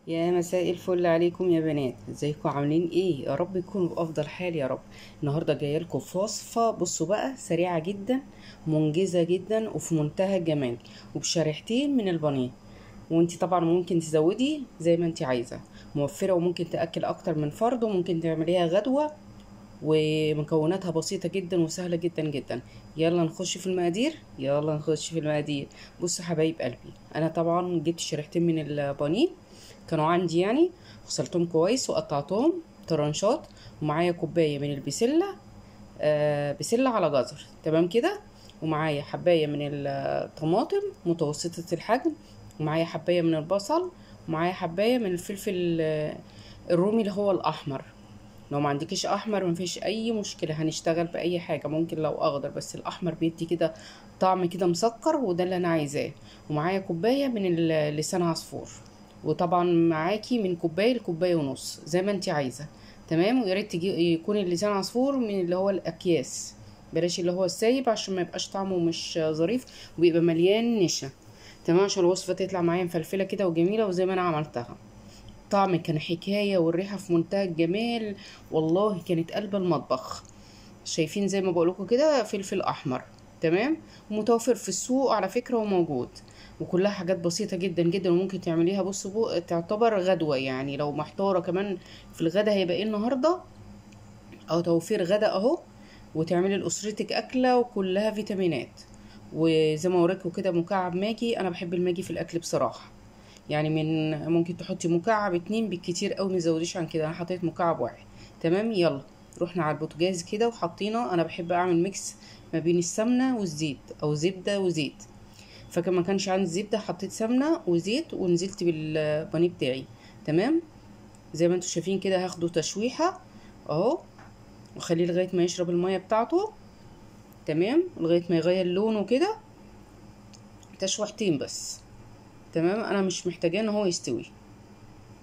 يا مساء الفل عليكم يا بنات، ازيكم عاملين ايه؟ يا رب تكونوا بافضل حال يا رب. النهارده جايه لكم في وصفه، بصوا بقى، سريعه جدا، منجزه جدا، وفي منتهى الجمال، وبشريحتين من البانيه. وانتي طبعا ممكن تزودي زي ما انتي عايزه، موفره وممكن تاكل اكتر من فرد، وممكن تعمليها غدوه، ومكوناتها بسيطة جدا وسهلة جدا جدا. يلا نخش في المقادير، يلا نخش في المقادير. بصوا حبايب قلبي، انا طبعا جبت شريحتين من البانيه، كانوا عندي يعني، غسلتهم كويس وقطعتهم طرنشات. ومعايا كوباية من البسلة، بسلة على جزر، تمام كده. ومعايا حباية من الطماطم متوسطة الحجم، ومعايا حباية من البصل، ومعايا حباية من الفلفل الرومي اللي هو الأحمر. لو ما عندكيش احمر مفيش اي مشكله، هنشتغل باي حاجه، ممكن لو اخضر، بس الاحمر بيدي كده طعم كده مسكر، وده اللي انا عايزاه. ومعايا كوبايه من لسان عصفور، وطبعا معاكي من كوبايه لكوبايه ونص زي ما انت عايزه. تمام. ويا ريت يكون اللسان عصفور من اللي هو الاكياس، بلاش اللي هو السايب عشان ما يبقاش طعمه مش ظريف، وبيبقى مليان نشا. تمام، عشان الوصفه تطلع معايا مفلفله كده وجميله وزي ما انا عملتها. طعم كان حكاية، والريحة في منتهى الجمال، والله كانت قلب المطبخ. شايفين زي ما بقولكوا كده، فلفل أحمر، تمام، ومتوفر في السوق على فكرة وموجود، وكلها حاجات بسيطة جدا جدا، وممكن تعمليها بص تعتبر غدوة، يعني لو محتارة كمان في الغدا هيبقى ايه النهاردة، أو توفير غدا أهو، وتعملي لأسرتك أكلة وكلها فيتامينات. وزي ما وراكوا كده مكعب ماجي، أنا بحب الماجي في الأكل بصراحة، يعني من ممكن تحطي مكعب اتنين بالكتير قوي، مزوديش عن كده، انا حطيت مكعب واحد. تمام. يلا رحنا على البوتاجاز كده وحطينا، انا بحب اعمل ميكس ما بين السمنه والزيت، او زبده وزيت. فكما كانش عندي زبده حطيت سمنه وزيت، ونزلت بالبانيه بتاعي. تمام. زي ما انتوا شايفين كده، هاخده تشويحه اهو، وخليه لغايه ما يشرب الميه بتاعته، تمام، لغايه ما يغير لونه كده، تشويحتين بس. تمام، انا مش محتاجاه ان هو يستوي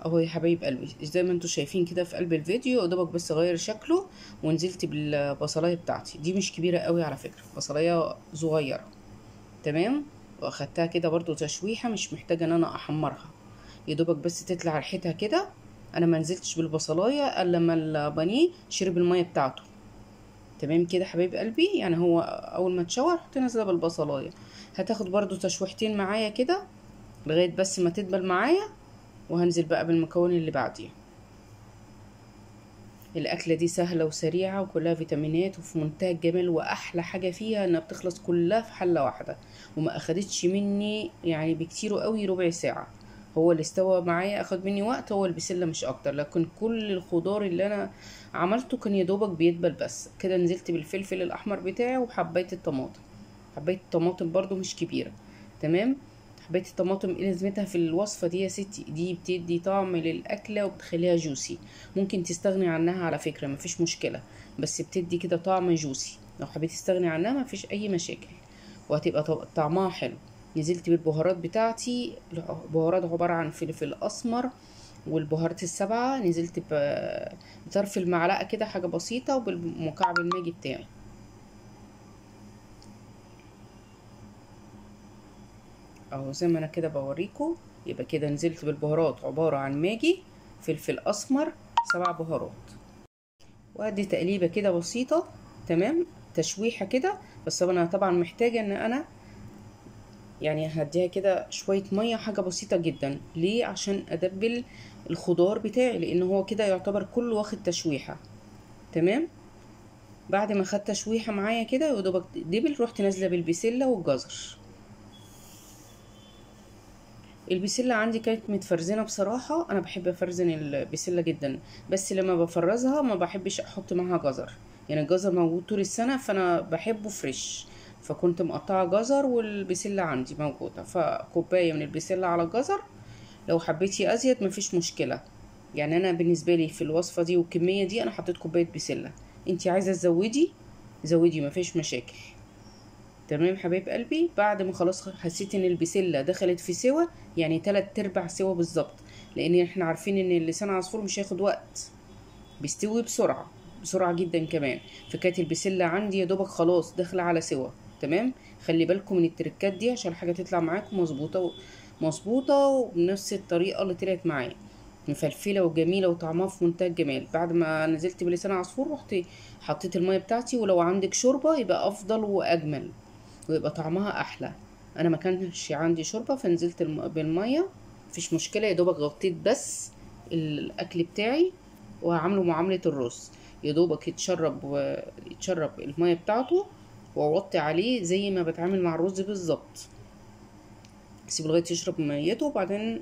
اهو يا حبايب قلبي، زي ما انتوا شايفين كده في قلب الفيديو، يا دوبك بس اغير شكله. ونزلت بالبصلايه بتاعتي دي، مش كبيره قوي على فكره، بصلايه صغيره. تمام. واخدتها كده برضو تشويحه، مش محتاجه ان انا احمرها، يا دوبك بس تطلع ريحتها كده. انا ما نزلتش بالبصلايه الا لما البانيه شرب الميه بتاعته. تمام كده حبايب قلبي، يعني هو اول ما تشوح رحت نازله بالبصلايه. هتاخد برضو تشويحتين معايا كده لغايه بس ما تدبل معايا، وهنزل بقى بالمكون اللي بعديه. الأكلة دي سهلة وسريعة وكلها فيتامينات وفي منتهى الجمال، وأحلى حاجة فيها إنها بتخلص كلها في حلة واحدة، وما أخدتش مني يعني بكتير قوي ربع ساعة. هو اللي استوى معايا أخد مني وقت هو البسلة مش أكتر، لكن كل الخضار اللي أنا عملته كان يدوبك بيدبل. بس كده نزلت بالفلفل الأحمر بتاعي وحبيت الطماطم، حبيت الطماطم برضو مش كبيرة. تمام. حبيت الطماطم ايه لازمتها في الوصفة دي يا ستي؟ دي بتدي طعم للأكلة وبتخليها جوسي. ممكن تستغني عنها على فكرة، مفيش مشكلة، بس بتدي كده طعم جوسي. لو حبيت تستغني عنها مفيش أي مشاكل، وهتبقى طعمها حلو. نزلت بالبهارات بتاعتي، البهارات عبارة عن فلفل أسمر والبهارات السبعة، نزلت بطرف المعلقة كده، حاجة بسيطة، وبالمكعب الماجي بتاعي اهو زي ما انا كده بوريكم. يبقى كده نزلت بالبهارات عبارة عن ماجي، فلفل اسمر، 7 بهارات، وادي تقليبة كده بسيطة. تمام، تشويحة كده. بس انا طبعا محتاجة ان انا يعني هديها كده شوية مية، حاجة بسيطة جدا، ليه؟ عشان ادبل الخضار بتاعي، لان هو كده يعتبر كله واخد تشويحة. تمام. بعد ما خدت تشويحة معايا كده يا دوبك دبل، رحت نازلة بالبسلة والجزر. البسلة عندي كانت متفرزنة، بصراحة أنا بحب أفرزن البسلة جدا، بس لما بفرزها ما بحبش أحط معاها جزر، يعني الجزر موجود طول السنة فأنا بحبه فريش، فكنت مقطعة جزر والبسلة عندي موجودة، فكوباية من البسلة على الجزر. لو حبيتي أزيد مفيش مشكلة، يعني أنا بالنسبة لي في الوصفة دي والكمية دي أنا حطيت كوباية بسلة، انتي عايزة تزودي زودي مفيش مشاكل. تمام حبايب قلبي. بعد ما خلاص حسيت ان البسله دخلت في سوا، يعني 3/4 سوا بالظبط، لان احنا عارفين ان لسان عصفور مش هياخد وقت، بيستوي بسرعه، بسرعه جدا كمان. فكانت البسله عندي يا دوبك خلاص داخله على سوا. تمام. خلي بالكم من التركات دي عشان الحاجه تطلع معاكم مظبوطه، مظبوطه وبنفس الطريقه اللي طلعت معايا. مفلفله وجميله وطعمها في منتهى الجمال. بعد ما نزلت بلسان عصفور رحت حطيت الميه بتاعتي، ولو عندك شوربه يبقى افضل واجمل ويبقى طعمها احلى. انا ما كانش عندي شوربه فنزلت بالميه، مفيش مشكله. يا دوبك غطيت بس الاكل بتاعي وهعمله معامله الرز، يا دوبك يتشرب الميه بتاعته، واوطي عليه زي ما بتعامل مع الرز بالظبط. اسيبه لغايه يشرب ميته، وبعدين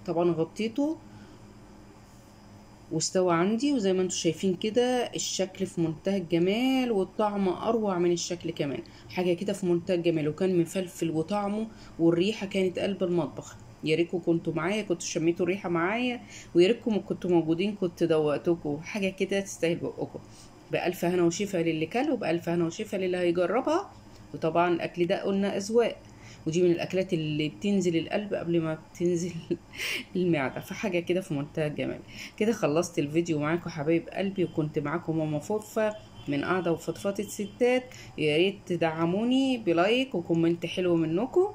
طبعا غطيته واستوى عندي. وزي ما انتم شايفين كده الشكل في منتهى الجمال، والطعم اروع من الشكل كمان، حاجه كده في منتهى الجمال. وكان مفلفل وطعمه والريحه كانت قلب المطبخ. يا ريتكم كنتوا معايا، كنتوا شميتوا الريحه معايا، ويا ريتكم كنتوا موجودين كنت دوقتكم. حاجه كده تستاهل بقكم. بألف هنا وشفا للي كل، وبألف هنا وشفا للي هيجربها. وطبعا الاكل ده قلنا اذواق، ودي من الاكلات اللي بتنزل القلب قبل ما بتنزل المعده، فحاجه كده في منتهى الجمال. كده خلصت الفيديو معاكم حبايب قلبي، وكنت معاكم ماما فوفا من قاعده وفضفضه ستات. يا ريت تدعموني بلايك وكومنت حلو منكم،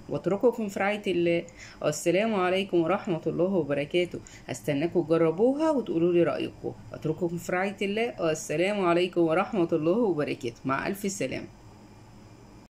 واترككم في رعايه الله. والسلام عليكم ورحمه الله وبركاته. استناكم تجربوها وتقولوا لي رايكم. اترككم في رعايه الله، والسلام عليكم ورحمه الله وبركاته. مع الف سلامه.